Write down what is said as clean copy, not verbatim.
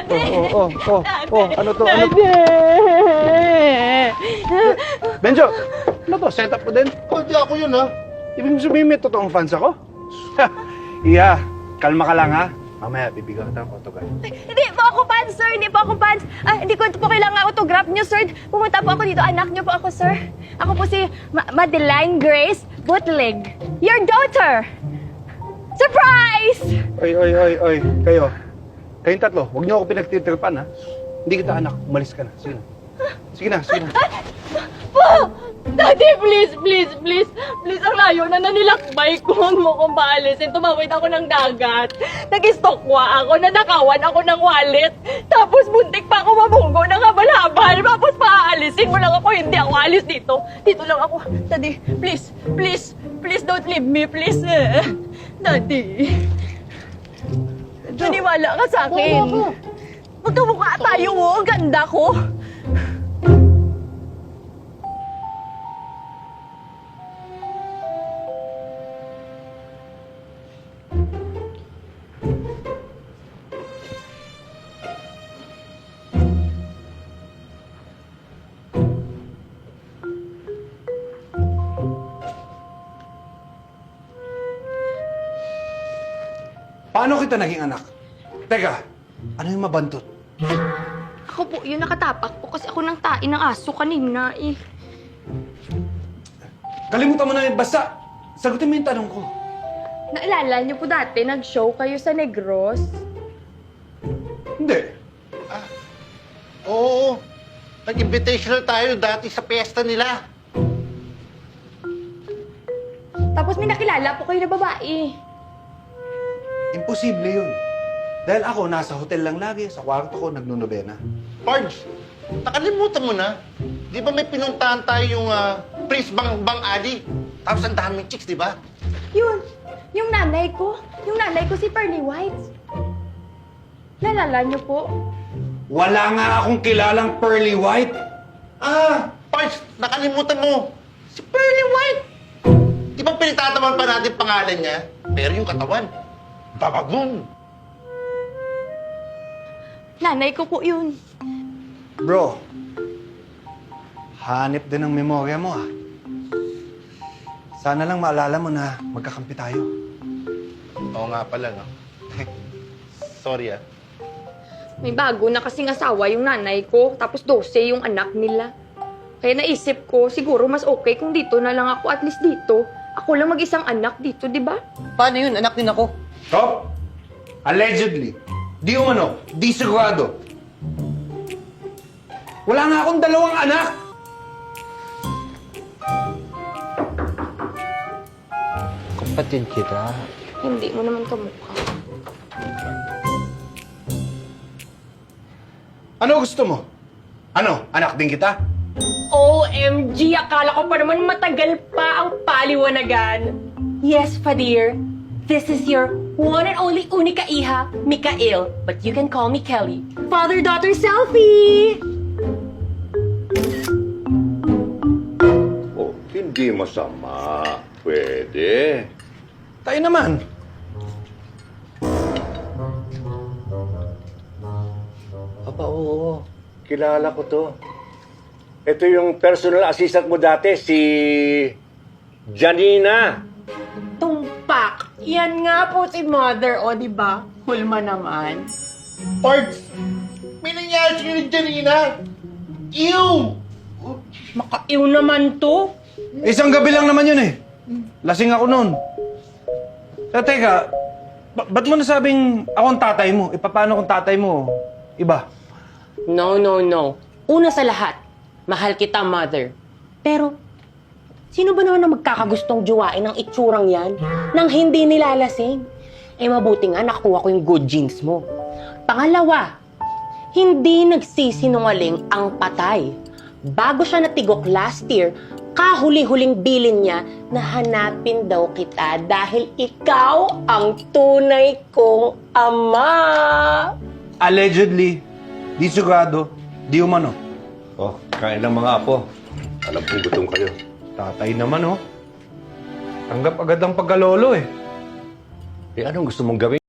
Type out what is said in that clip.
Ano to? Benjo, ano to? Setup mo din? Oh, di ako yun, ha? Ibig mo sabihin may totoong fans ako? Iya, kalma ka lang ha. Mamaya, bibigyan kita ng autograph. Hindi po ako fans, sir. Hindi po ako fans. Hindi ko po kailangan autograph niyo, sir. Pumunta po ako dito. Anak niyo po ako, sir. Ako po si Madeline Grace Butlig. Your daughter. Surprise! Oy. Kayong tatlo, huwag niyo ako pinagtitripan ha. Hindi kita anak, umalis ka na. Sige na. Po! Daddy, please. Please, ang layo na nanilakbay ko. Huwag mo kong paalisin. Tumawid ako ng dagat. Nag-istokwa ako. Nanakawan ako ng wallet. Tapos buntik pa ako mabunggo ng habal-habal. Tapos paaalisin mo lang ako. Hindi ako alis dito. Dito lang ako. Daddy, please. Please don't leave me, please. Daddy. Naniwala ka sa akin. Magkamukha tayo, oh. Ang ganda ko. Paano kita naging anak? Teka, ano yung mabantot? Ako po, yun nakatapak po kasi ako nang tain ng aso kanina eh. Kalimutan mo na yun, basta sagutin mo yung tanong ko. Naalala niyo po dati, nag-show kayo sa Negros? Hindi. Oo. Nag-invitational tayo dati sa piyesta nila. Tapos may nakilala po kayo na babae. Imposible yun. Dahil ako, nasa hotel lang lagi, sa kwarto ko, nagnunobena. Pards, nakalimutan mo na. Di ba may pinuntahan tayo yung Prince Bang Ali? Tapos ang daming chicks, di ba? Yun, yung nanay ko si Pearly White. Naalala niyo po? Wala nga akong kilalang pearly white. Pards, nakalimutan mo. Si Pearly White. Di ba pinagtataman pa natin pangalan niya? Pero yung katawan, babagoong. Nanay ko po yun. Bro, hanip din ang memorya mo ah. Sana lang maalala mo na magkakampi tayo. Oo nga pala, no? Sorry, May bago na kasing asawa yung nanay ko, tapos 12 yung anak nila. Kaya naisip ko, siguro mas okay kung dito na lang ako, at least dito. Ako lang mag-isang anak dito, di ba? Paano yun? Anak din ako. Stop! Allegedly. Di umano. Di sigurado. Wala nga akong dalawang anak! Kapatid kita. Hindi mo naman kamukha. Ano gusto mo? Ano? Anak din kita? OMG! Akala ko pa naman matagal pa ang paliwanagan. Yes, Fadir. This is your one and only unika iha, Mikael. But you can call me Kelly. Father-daughter selfie! Oh, hindi masama. Pwede. Tayo naman. Aba, oo. Kilala ko to. Ito yung personal assistant mo dati, si Janina. Tumpak! Yan nga po si Mother, o di ba? Hulma naman. Pards, may nangyari sa'yo ni Janina. Ew! Makaiw naman to. Isang gabi lang naman yun eh. Lasing ako noon. Teka, ba't mo nasabing ako ang tatay mo? Paano kung tatay mo iba? No. Una sa lahat, mahal kita, Mother. Pero, sino ba naman na magkakagustong juwain ng itsurang yan nang hindi nilalasing? Eh, mabuti nga nakuha ko yung good genes mo. Pangalawa, hindi nagsisinungaling ang patay. Bago siya natigok last year, kahuli-huling bilin niya na hanapin daw kita dahil ikaw ang tunay kong ama. Allegedly, di sigurado, di umano. Oh, kain ng mga apo. Alam kong gutom kayo. Tatay naman oh. Tanggap agad ang pagkalolo eh. Eh, anong gusto mong gawin?